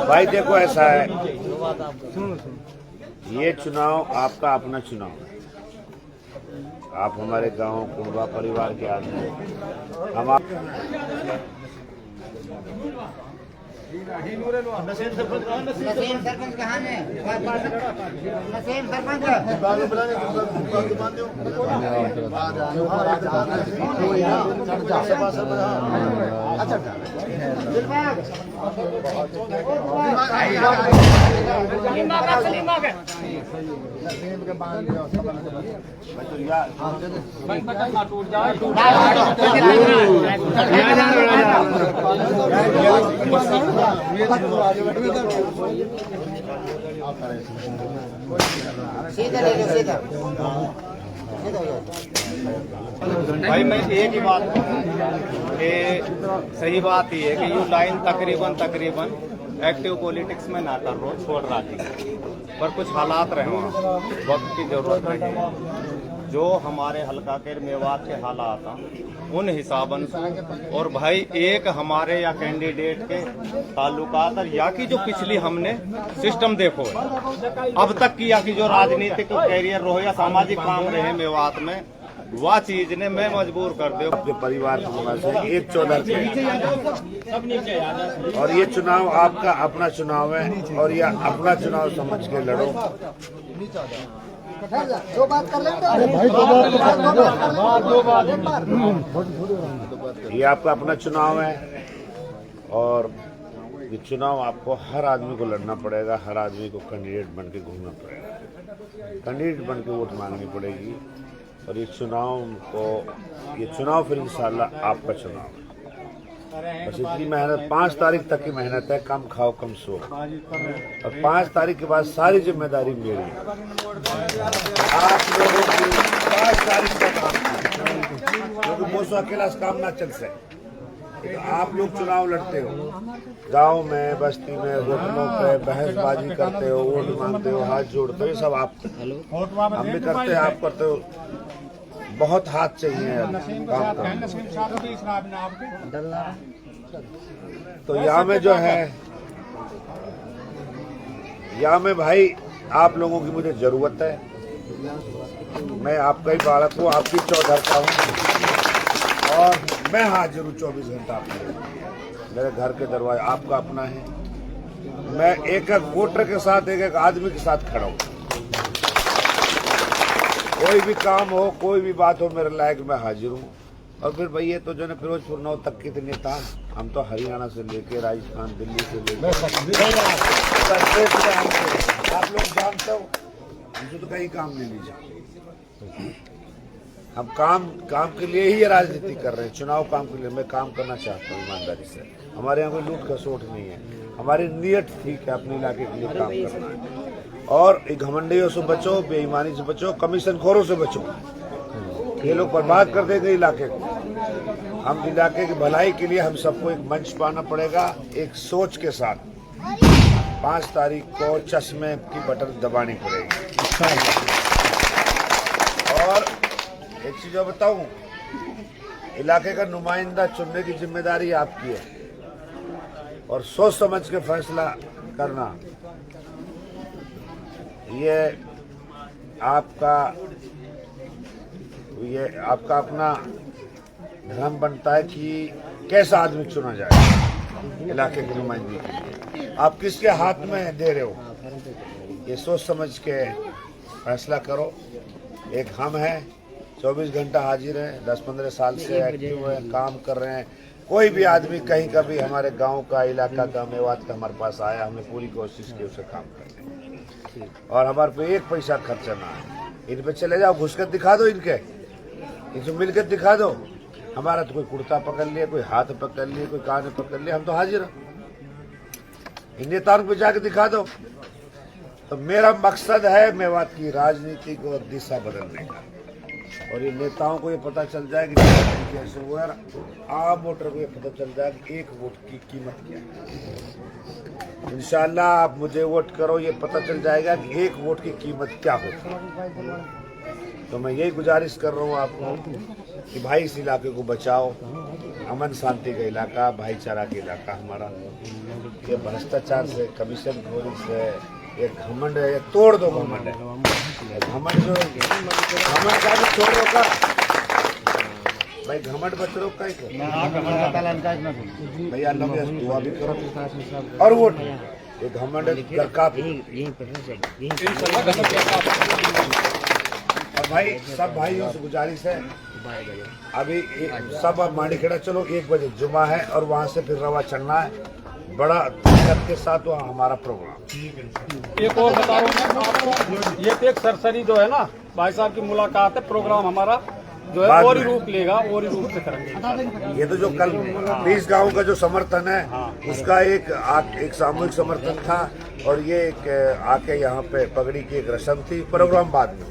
भाई देखो ऐसा है, ये चुनाव आपका अपना चुनाव है। आप हमारे गांव कुंबा परिवार के आदमी हैं। हम नसीम सरपंच कहाँ है? नसीम सरपंच भाई मैं एक ही बात कि सही बात ही है कि ये लाइन तकरीबन एक्टिव पॉलिटिक्स में ना कर रो छोड़ रहा थी, पर कुछ हालात रहे वहाँ, वक्त की जरूरत रही। जो हमारे हल्का के मेवात के हालात उन हिसाबन और भाई एक हमारे या कैंडिडेट के ताल्लुकात या की जो पिछली हमने सिस्टम देखो अब तक की या की जो राजनीतिक कैरियर रहो या सामाजिक काम रहे मेवात में, वह चीज ने मैं मजबूर कर दे आपके परिवार से एक 14 और ये चुनाव आपका अपना चुनाव है और ये अपना चुनाव समझ के लड़ो। दो बात कर लेंगे। ये आपका अपना चुनाव है और ये चुनाव आपको हर आदमी को लड़ना पड़ेगा, हर आदमी को कैंडिडेट बन के घूमना पड़ेगा, कैंडिडेट बन के वोट मांगनी पड़ेगी। और ये चुनाव फिर इंशाल्लाह आपका चुनाव है। बस इतनी मेहनत, 5 तारीख तक की मेहनत है, कम खाओ कम सो, और 5 तारीख के बाद सारी जिम्मेदारी मेरी है। आप लोगों की 5 तारीख तक क्योंकि वो अकेला काम ना चल सके, तो आप लोग चुनाव लड़ते हो, गांव में, बस्ती में, होटलों पे बहसबाजी करते हो, वोट मांगते हो, हाथ जोड़ते हो, ये सब आप हम भी करते हैं, आप करते हो। बहुत हाथ चाहिए काम करने। तो यहाँ में जो है, यहाँ में भाई आप लोगों की मुझे जरूरत है। मैं आपका ही बालक हूँ, आपकी चौधर का हूँ और मैं हाजिर हूँ 24 घंटा आपके। मेरे घर के दरवाजे आपका अपना है। मैं एक एक वोटर के साथ, एक एक आदमी के साथ खड़ा हूँ। कोई भी काम हो, कोई भी बात हो, मेरे लायक मैं हाजिर हूँ। और फिर भाई ये तो जो है फिरोजपुर 9 तक के नेता, हम तो हरियाणा से लेके राजस्थान, दिल्ली से लेके आप लोग जानते हो, हमसे तो कहीं काम नहीं लीजिए। हम काम के लिए ही राजनीति कर रहे हैं, चुनाव काम के लिए। मैं काम करना चाहता हूँ ईमानदारी से। हमारे यहाँ कोई लूट खसोट नहीं है, हमारी नीयत ठीक है, अपने इलाके के लिए काम करना है। और घमंडियों से बचो, बेईमानी से बचो, कमीशन खोरों से बचो। ये लोग बर्बाद कर देंगे इलाके को। हम इलाके की भलाई के लिए हम सबको एक मंच पाना पड़ेगा, एक सोच के साथ। 5 तारीख को चश्मे की बटन दबानी पड़ेगी। और एक चीज और बताऊं, इलाके का नुमाइंदा चुनने की जिम्मेदारी आपकी है और सोच समझ के फैसला करना ये आपका अपना धर्म बनता है कि कैसा आदमी चुना जाए इलाके की नुमाइंदगी के लिए। आप किसके हाथ में दे रहे हो, ये सोच समझ के फैसला करो। एक हम हैं, 24 घंटा हाजिर हैं, 10-15 साल से एक्टिव हैं, काम कर रहे हैं। कोई भी आदमी कहीं का भी हमारे गांव का, इलाका का, मेवात का हमारे पास आया, हमने पूरी कोशिश की उसे काम करने की और हमारे पे 1 पैसा खर्चा ना है। इन पे चले जाओ, घुसकर दिखा दो, इनसे मिलकर दिखा दो। हमारा तो कोई कुर्ता पकड़ लिया, कोई हाथ पकड़ लिए, कोई कान पकड़ लिया, हम तो हाजिर हैं। इन नेताओं पे जाके दिखा दो। तो मेरा मकसद है मेवात की राजनीति को दिशा बदलने का, और ये नेताओं को ये पता चल जाए कि कैसे हुआ, आम वोटर को ये पता चल जाए कि 1 वोट की कीमत क्या है। इंशाल्लाह आप मुझे वोट करो, ये पता चल जाएगा कि 1 वोट की कीमत क्या होती है। तो मैं यही गुजारिश कर रहा हूँ आपको कि भाई इस इलाके को बचाओ। अमन शांति का इलाका, भाईचारा का इलाका हमारा। ये भ्रष्टाचार से, कमीशन खोरी से, एक घमंड है, ये तोड़ दो घमंड है। घमंड जो घमंड का भी छोड़ो का भाई, घमंड बचरो का ही भैया, अल्लाह में दुआ भी करो और वोट। ये घमंड और भाई सब भाइयों से गुजारिश है, अभी सब अब मांडीखेड़ा चलो, 1 बजे जुमा है और वहाँ से फिर रवा चढ़ना है बड़ा दिक्कत के साथ वहाँ हमारा प्रोग्राम। एक और बताओ आपको, ये एक सरसरी जो है ना भाई साहब की मुलाकात है, प्रोग्राम हमारा जो है और ही रूप लेगा, और ही रूप से करेंगे। ये तो जो कल 20 गाँव का जो समर्थन है उसका एक सामूहिक समर्थन था और ये एक आके यहाँ पे पगड़ी की एक रस्म थी, प्रोग्राम बाद में।